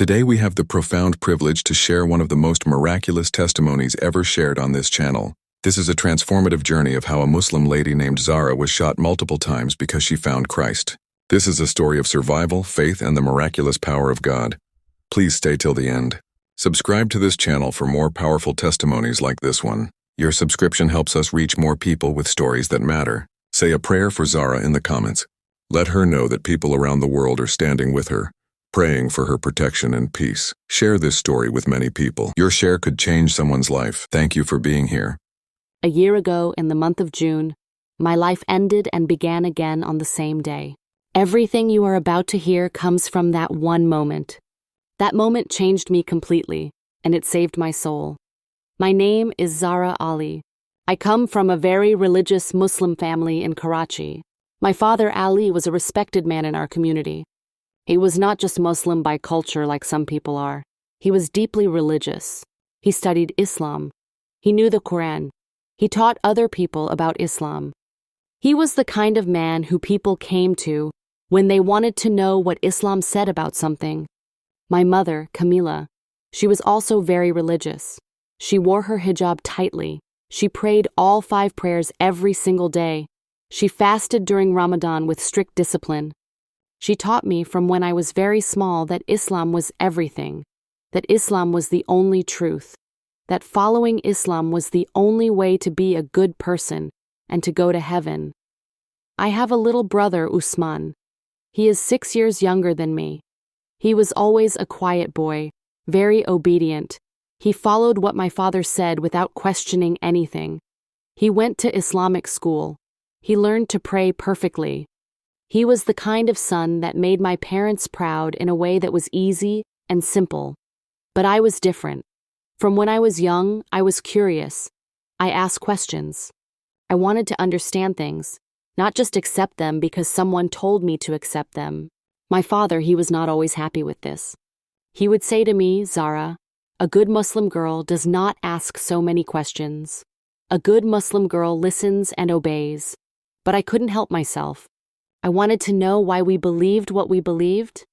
Today we have the profound privilege to share one of the most miraculous testimonies ever shared on this channel. This is a transformative journey of how a Muslim lady named Zara was shot multiple times because she found Christ. This is a story of survival, faith, and the miraculous power of God. Please stay till the end. Subscribe to this channel for more powerful testimonies like this one. Your subscription helps us reach more people with stories that matter. Say a prayer for Zara in the comments. Let her know that people around the world are standing with her, praying for her protection and peace. Share this story with many people. Your share could change someone's life. Thank you for being here. A year ago, in the month of June, my life ended and began again on the same day. Everything you are about to hear comes from that one moment. That moment changed me completely, and it saved my soul. My name is Zara Ali. I come from a very religious Muslim family in Karachi. My father Ali was a respected man in our community. He was not just Muslim by culture like some people are. He was deeply religious. He studied Islam. He knew the Quran. He taught other people about Islam. He was the kind of man who people came to when they wanted to know what Islam said about something. My mother, Camila, she was also very religious. She wore her hijab tightly. She prayed all 5 prayers every single day. She fasted during Ramadan with strict discipline. She taught me from when I was very small that Islam was everything, that Islam was the only truth, that following Islam was the only way to be a good person and to go to heaven. I have a little brother, Usman. He is 6 years younger than me. He was always a quiet boy, very obedient. He followed what my father said without questioning anything. He went to Islamic school. He learned to pray perfectly. He was the kind of son that made my parents proud in a way that was easy and simple. But I was different. From when I was young, I was curious. I asked questions. I wanted to understand things, not just accept them because someone told me to accept them. My father, he was not always happy with this. He would say to me, Zara, a good Muslim girl does not ask so many questions. A good Muslim girl listens and obeys. But I couldn't help myself. I wanted to know why we believed what we believed.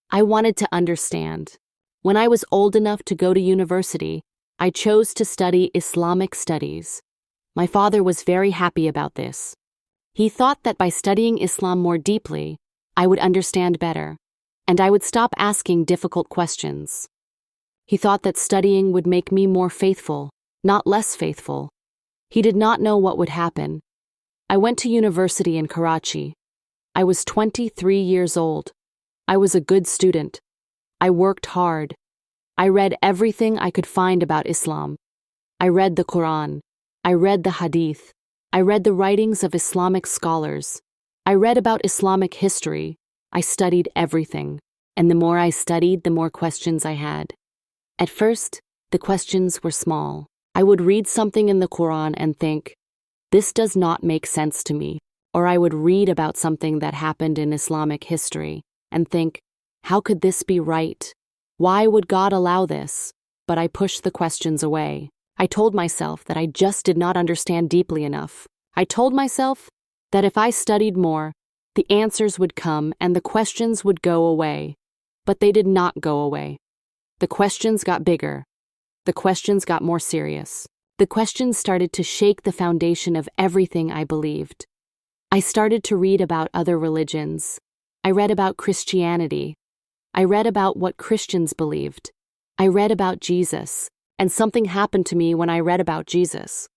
I wanted to understand. When I was old enough to go to university, I chose to study Islamic Studies. My father was very happy about this. He thought that by studying Islam more deeply, I would understand better, and I would stop asking difficult questions. He thought that studying would make me more faithful, not less faithful. He did not know what would happen. I went to university in Karachi. I was 23 years old. I was a good student. I worked hard. I read everything I could find about Islam. I read the Quran. I read the Hadith. I read the writings of Islamic scholars. I read about Islamic history. I studied everything. And the more I studied, the more questions I had. At first, the questions were small. I would read something in the Quran and think, this does not make sense to me. Or I would read about something that happened in Islamic history and think, how could this be right? Why would God allow this? But I pushed the questions away. I told myself that I just did not understand deeply enough. I told myself that if I studied more, the answers would come and the questions would go away. But they did not go away. The questions got bigger. The questions got more serious. The questions started to shake the foundation of everything I believed. I started to read about other religions. I read about Christianity. I read about what Christians believed. I read about Jesus, and something happened to me when I read about Jesus.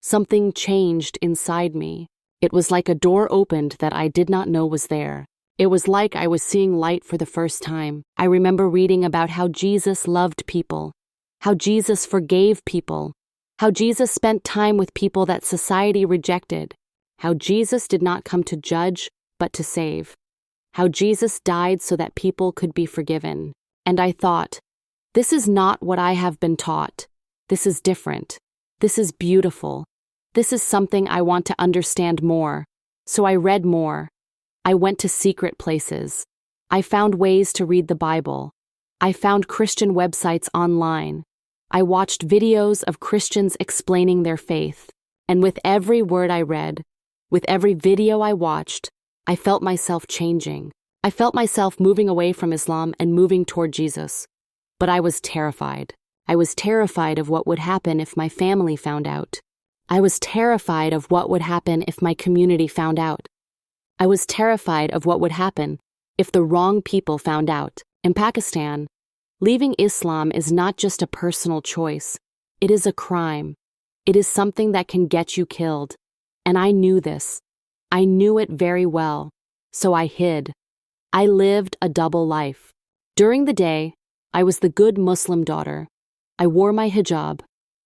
Something changed inside me. It was like a door opened that I did not know was there. It was like I was seeing light for the first time. I remember reading about how Jesus loved people, how Jesus forgave people, how Jesus spent time with people that society rejected, how Jesus did not come to judge, but to save, how Jesus died so that people could be forgiven. And I thought, this is not what I have been taught. This is different. This is beautiful. This is something I want to understand more. So I read more. I went to secret places. I found ways to read the Bible. I found Christian websites online. I watched videos of Christians explaining their faith. And with every word I read, with every video I watched, I felt myself changing. I felt myself moving away from Islam and moving toward Jesus. But I was terrified. I was terrified of what would happen if my family found out. I was terrified of what would happen if my community found out. I was terrified of what would happen if the wrong people found out. In Pakistan, leaving Islam is not just a personal choice. It is a crime. It is something that can get you killed. And I knew this. I knew it very well. So I hid. I lived a double life. During the day, I was the good Muslim daughter. I wore my hijab.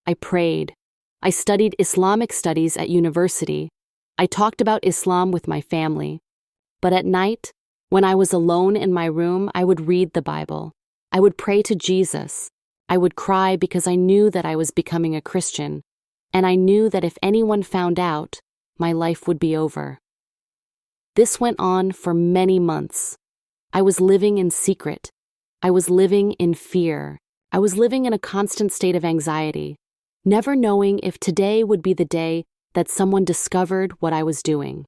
I prayed. I studied Islamic Studies at university. I talked about Islam with my family. But at night, when I was alone in my room, I would read the Bible. I would pray to Jesus. I would cry because I knew that I was becoming a Christian, and I knew that if anyone found out, my life would be over. This went on for many months. I was living in secret. I was living in fear. I was living in a constant state of anxiety, never knowing if today would be the day that someone discovered what I was doing.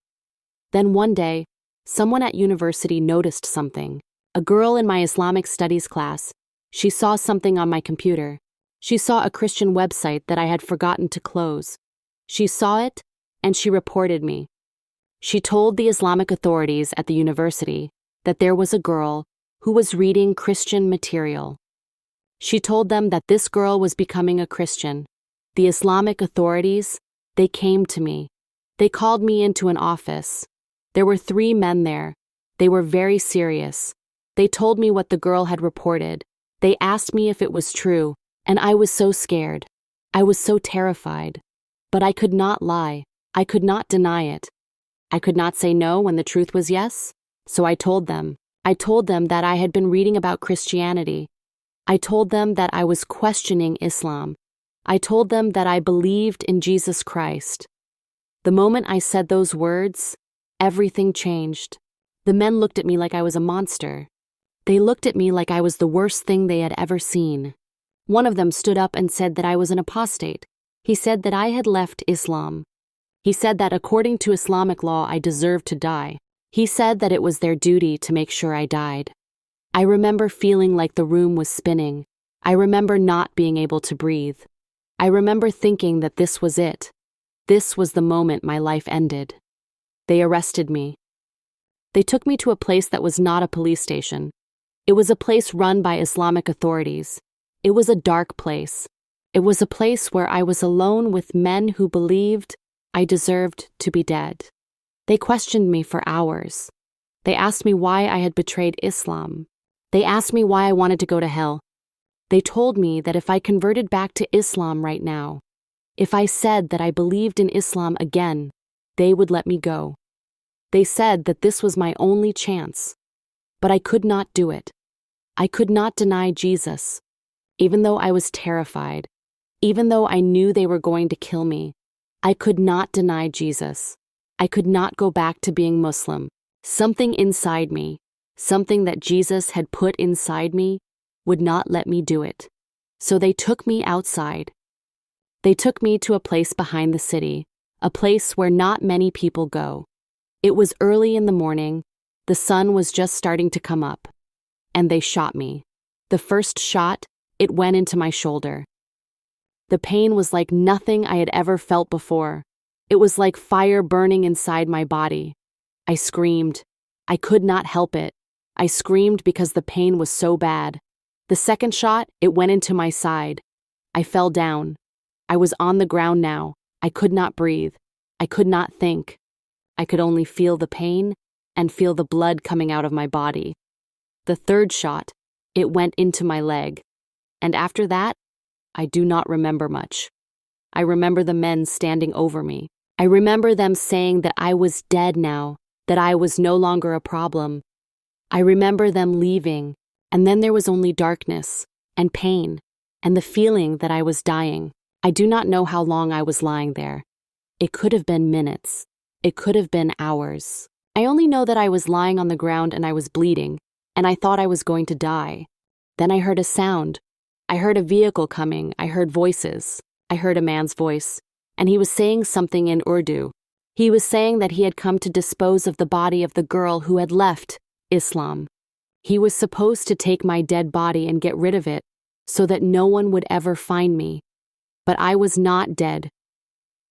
Then one day, someone at university noticed something. A girl in my Islamic Studies class. She saw something on my computer. She saw a Christian website that I had forgotten to close. She saw it, and she reported me. She told the Islamic authorities at the university that there was a girl who was reading Christian material. She told them that this girl was becoming a Christian. The Islamic authorities, they came to me. They called me into an office. There were 3 men there. They were very serious. They told me what the girl had reported. They asked me if it was true, and I was so scared. I was so terrified. But I could not lie. I could not deny it. I could not say no when the truth was yes. So I told them. I told them that I had been reading about Christianity. I told them that I was questioning Islam. I told them that I believed in Jesus Christ. The moment I said those words, everything changed. The men looked at me like I was a monster. They looked at me like I was the worst thing they had ever seen. One of them stood up and said that I was an apostate. He said that I had left Islam. He said that according to Islamic law, I deserved to die. He said that it was their duty to make sure I died. I remember feeling like the room was spinning. I remember not being able to breathe. I remember thinking that this was it. This was the moment my life ended. They arrested me. They took me to a place that was not a police station. It was a place run by Islamic authorities. It was a dark place. It was a place where I was alone with men who believed I deserved to be dead. They questioned me for hours. They asked me why I had betrayed Islam. They asked me why I wanted to go to hell. They told me that if I converted back to Islam right now, if I said that I believed in Islam again, they would let me go. They said that this was my only chance. But I could not do it. I could not deny Jesus. Even though I was terrified, even though I knew they were going to kill me, I could not deny Jesus. I could not go back to being Muslim. Something inside me, something that Jesus had put inside me, would not let me do it. So they took me outside. They took me to a place behind the city, a place where not many people go. It was early in the morning. The sun was just starting to come up. And they shot me. The first shot, it went into my shoulder. The pain was like nothing I had ever felt before. It was like fire burning inside my body. I screamed. I could not help it. I screamed because the pain was so bad. The second shot, it went into my side. I fell down. I was on the ground now. I could not breathe. I could not think. I could only feel the pain and feel the blood coming out of my body. The third shot, it went into my leg. And after that, I do not remember much. I remember the men standing over me. I remember them saying that I was dead now, that I was no longer a problem. I remember them leaving, and then there was only darkness and pain and the feeling that I was dying. I do not know how long I was lying there. It could have been minutes. It could have been hours. I only know that I was lying on the ground and I was bleeding, and I thought I was going to die. Then I heard a sound. I heard a vehicle coming. I heard voices. I heard a man's voice, and he was saying something in Urdu. He was saying that he had come to dispose of the body of the girl who had left Islam. He was supposed to take my dead body and get rid of it, so that no one would ever find me. But I was not dead.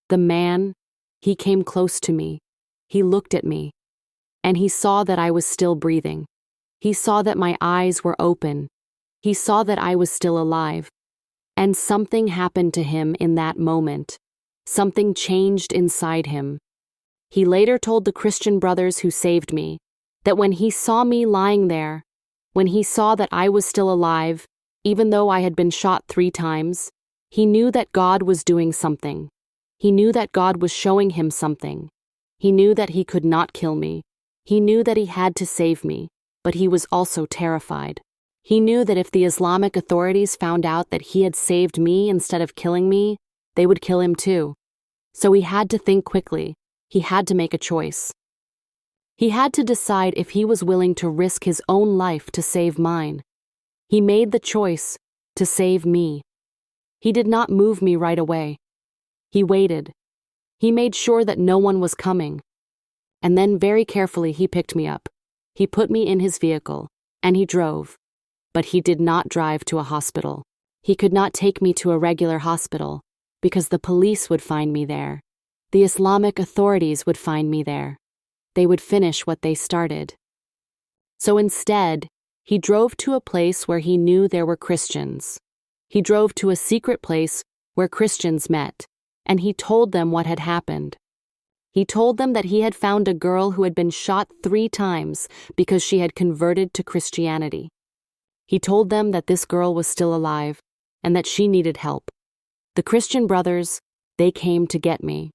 The man, he came close to me. He looked at me, and he saw that I was still breathing. He saw that my eyes were open. He saw that I was still alive. And something happened to him in that moment. Something changed inside him. He later told the Christian brothers who saved me that when he saw me lying there, when he saw that I was still alive, even though I had been shot 3 times, he knew that God was doing something. He knew that God was showing him something. He knew that he could not kill me. He knew that he had to save me, but he was also terrified. He knew that if the Islamic authorities found out that he had saved me instead of killing me, they would kill him too. So he had to think quickly. He had to make a choice. He had to decide if he was willing to risk his own life to save mine. He made the choice to save me. He did not move me right away. He waited. He made sure that no one was coming. And then very carefully he picked me up. He put me in his vehicle, and he drove. But he did not drive to a hospital. He could not take me to a regular hospital, because the police would find me there. The Islamic authorities would find me there. They would finish what they started. So instead, he drove to a place where he knew there were Christians. He drove to a secret place where Christians met, and he told them what had happened. He told them that he had found a girl who had been shot 3 times because she had converted to Christianity. He told them that this girl was still alive and that she needed help. The Christian brothers, they came to get me.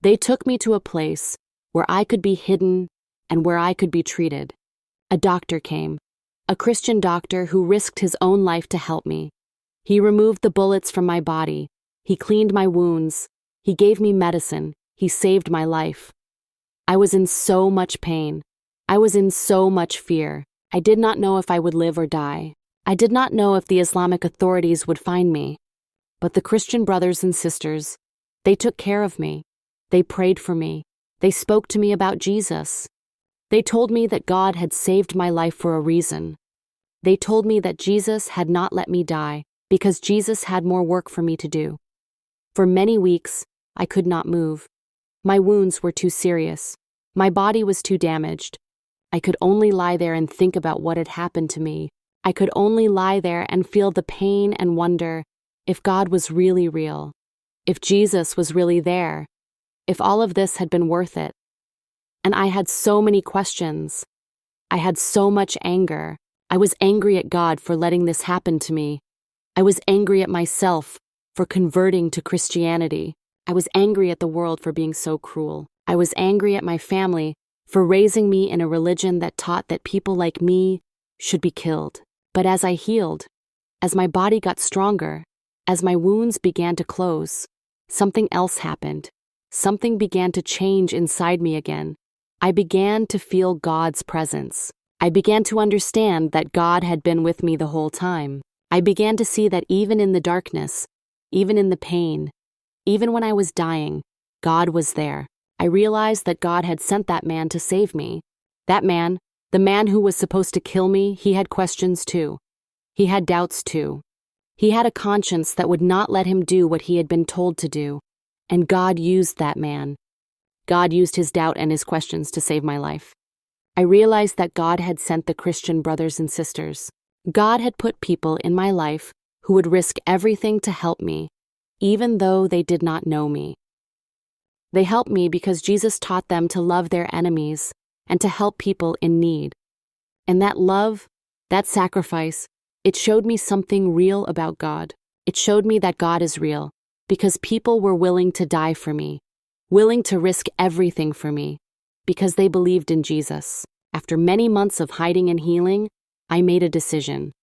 They took me to a place where I could be hidden and where I could be treated. A doctor came, a Christian doctor who risked his own life to help me. He removed the bullets from my body. He cleaned my wounds. He gave me medicine. He saved my life. I was in so much pain. I was in so much fear. I did not know if I would live or die. I did not know if the Islamic authorities would find me. But the Christian brothers and sisters, they took care of me. They prayed for me. They spoke to me about Jesus. They told me that God had saved my life for a reason. They told me that Jesus had not let me die because Jesus had more work for me to do. For many weeks, I could not move. My wounds were too serious. My body was too damaged. I could only lie there and think about what had happened to me. I could only lie there and feel the pain and wonder if God was really real, if Jesus was really there, if all of this had been worth it. And I had so many questions. I had so much anger. I was angry at God for letting this happen to me. I was angry at myself for converting to Christianity. I was angry at the world for being so cruel. I was angry at my family for raising me in a religion that taught that people like me should be killed. But as I healed, as my body got stronger, as my wounds began to close, something else happened. Something began to change inside me again. I began to feel God's presence. I began to understand that God had been with me the whole time. I began to see that even in the darkness, even in the pain, even when I was dying, God was there. I realized that God had sent that man to save me. That man, the man who was supposed to kill me, he had questions too. He had doubts too. He had a conscience that would not let him do what he had been told to do. And God used that man. God used his doubt and his questions to save my life. I realized that God had sent the Christian brothers and sisters. God had put people in my life who would risk everything to help me, even though they did not know me. They helped me because Jesus taught them to love their enemies and to help people in need. And that love, that sacrifice, it showed me something real about God. It showed me that God is real because people were willing to die for me, willing to risk everything for me, because they believed in Jesus. After many months of hiding and healing, I made a decision.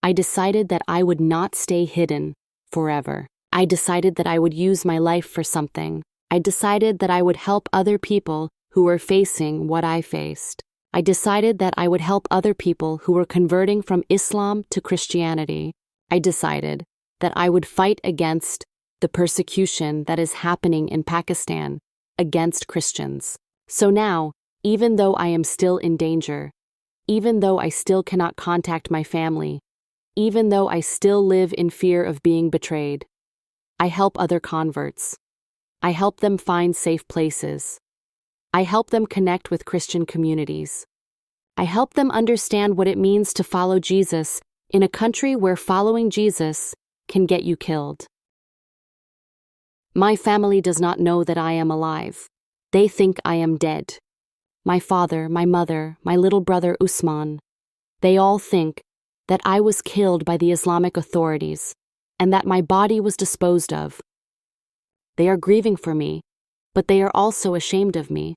I decided that I would not stay hidden forever. I decided that I would use my life for something. I decided that I would help other people who were facing what I faced. I decided that I would help other people who were converting from Islam to Christianity. I decided that I would fight against the persecution that is happening in Pakistan against Christians. So now, even though I am still in danger, even though I still cannot contact my family, even though I still live in fear of being betrayed. I help other converts. I help them find safe places. I help them connect with Christian communities. I help them understand what it means to follow Jesus in a country where following Jesus can get you killed. My family does not know that I am alive. They think I am dead. My father, my mother, my little brother Usman, they all think that I was killed by the Islamic authorities and that my body was disposed of. They are grieving for me, but they are also ashamed of me.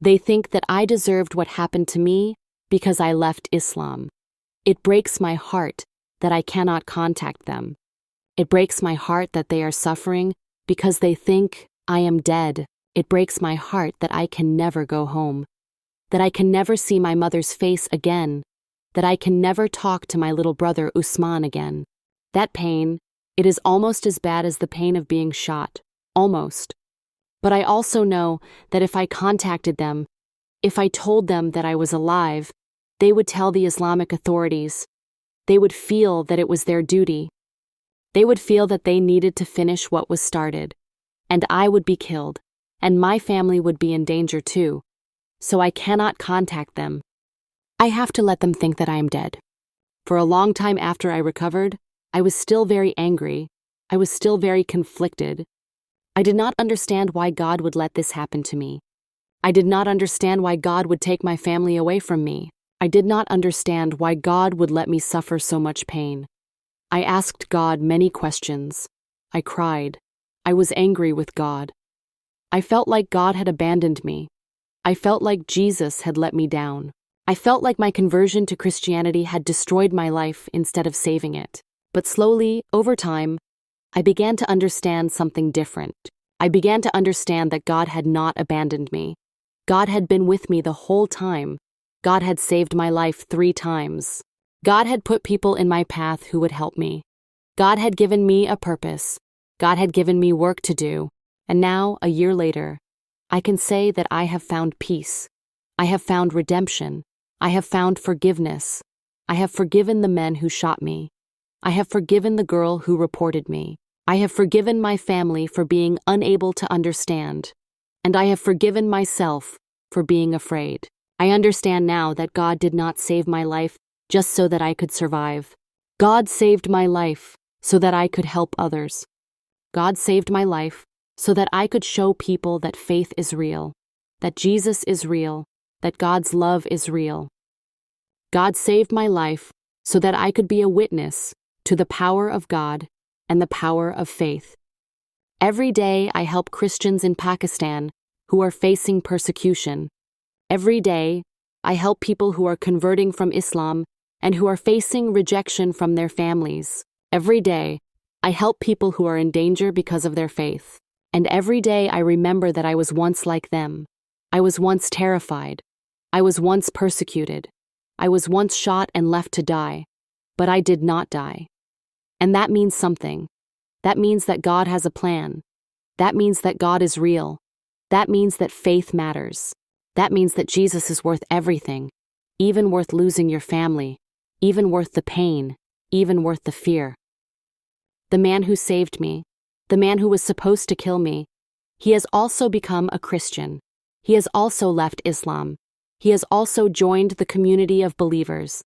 They think that I deserved what happened to me because I left Islam. It breaks my heart that I cannot contact them. It breaks my heart that they are suffering because they think I am dead. It breaks my heart that I can never go home, that I can never see my mother's face again, that I can never talk to my little brother Usman again. That pain, it is almost as bad as the pain of being shot. Almost. But I also know that if I contacted them, if I told them that I was alive, they would tell the Islamic authorities. They would feel that it was their duty. They would feel that they needed to finish what was started. And I would be killed, and my family would be in danger too. So I cannot contact them. I have to let them think that I am dead. For a long time after I recovered, I was still very angry. I was still very conflicted. I did not understand why God would let this happen to me. I did not understand why God would take my family away from me. I did not understand why God would let me suffer so much pain. I asked God many questions. I cried. I was angry with God. I felt like God had abandoned me. I felt like Jesus had let me down. I felt like my conversion to Christianity had destroyed my life instead of saving it. But slowly, over time, I began to understand something different. I began to understand that God had not abandoned me. God had been with me the whole time. God had saved my life 3 times. God had put people in my path who would help me. God had given me a purpose. God had given me work to do. And now, a year later, I can say that I have found peace. I have found redemption. I have found forgiveness. I have forgiven the men who shot me. I have forgiven the girl who reported me. I have forgiven my family for being unable to understand. And I have forgiven myself for being afraid. I understand now that God did not save my life just so that I could survive. God saved my life so that I could help others. God saved my life so that I could show people that faith is real, that Jesus is real, that God's love is real. God saved my life so that I could be a witness to the power of God and the power of faith. Every day I help Christians in Pakistan who are facing persecution. Every day I help people who are converting from Islam and who are facing rejection from their families. Every day I help people who are in danger because of their faith. And every day I remember that I was once like them. I was once terrified. I was once persecuted. I was once shot and left to die. But I did not die. And that means something. That means that God has a plan. That means that God is real. That means that faith matters. That means that Jesus is worth everything, even worth losing your family, even worth the pain, even worth the fear. The man who saved me, the man who was supposed to kill me, he has also become a Christian. He has also left Islam. He has also joined the community of believers.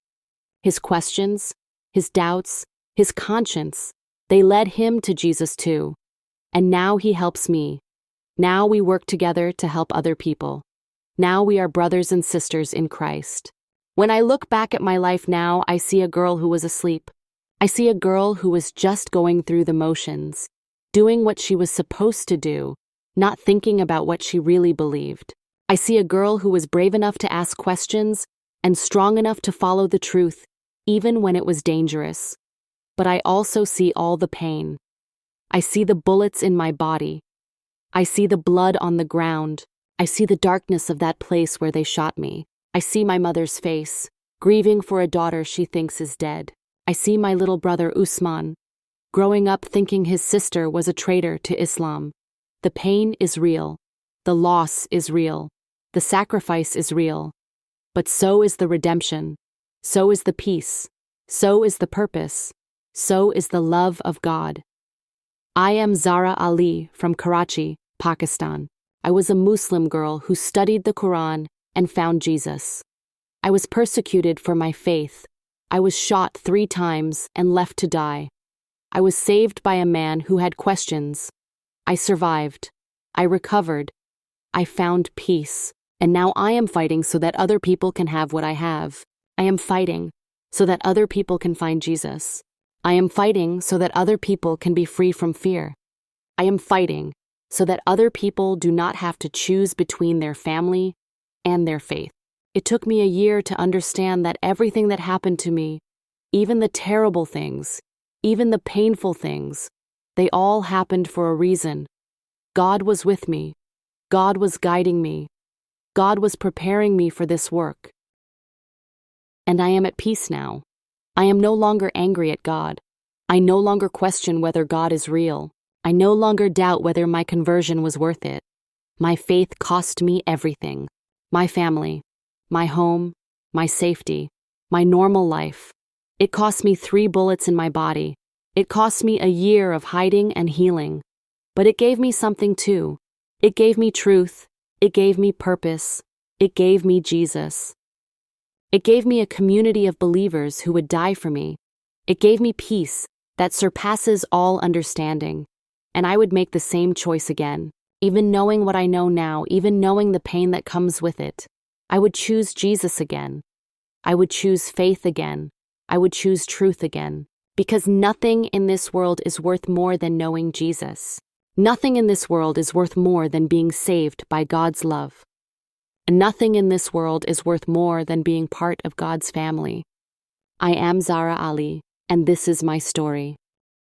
His questions, his doubts, his conscience, they led him to Jesus too. And now he helps me. Now we work together to help other people. Now we are brothers and sisters in Christ. When I look back at my life now, I see a girl who was asleep. I see a girl who was just going through the motions, doing what she was supposed to do, not thinking about what she really believed. I see a girl who was brave enough to ask questions and strong enough to follow the truth, even when it was dangerous. But I also see all the pain. I see the bullets in my body. I see the blood on the ground. I see the darkness of that place where they shot me. I see my mother's face, grieving for a daughter she thinks is dead. I see my little brother Usman, growing up thinking his sister was a traitor to Islam. The pain is real. The loss is real. The sacrifice is real. But so is the redemption. So is the peace. So is the purpose. so is the love of God. I am Zara Ali from Karachi, Pakistan. I was a Muslim girl who studied the Quran and found Jesus. I was persecuted for my faith. I was shot 3 times and left to die. I was saved by a man who had questions. I survived. I recovered. I found peace. And now I am fighting so that other people can have what I have. I am fighting so that other people can find Jesus. I am fighting so that other people can be free from fear. I am fighting so that other people do not have to choose between their family and their faith. It took me a year to understand that everything that happened to me, even the terrible things, even the painful things, they all happened for a reason. God was with me. God was guiding me. God was preparing me for this work. And I am at peace now. I am no longer angry at God. I no longer question whether God is real. I no longer doubt whether my conversion was worth it. My faith cost me everything. My family, my home, my safety, my normal life. It cost me 3 bullets in my body. It cost me a year of hiding and healing. But it gave me something too. It gave me truth. It gave me purpose. It gave me Jesus. It gave me a community of believers who would die for me. It gave me peace that surpasses all understanding. And I would make the same choice again, even knowing what I know now, even knowing the pain that comes with it. I would choose Jesus again. I would choose faith again. I would choose truth again. Because nothing in this world is worth more than knowing Jesus. Nothing in this world is worth more than being saved by God's love. Nothing in this world is worth more than being part of God's family. I am Zara Ali, and this is my story.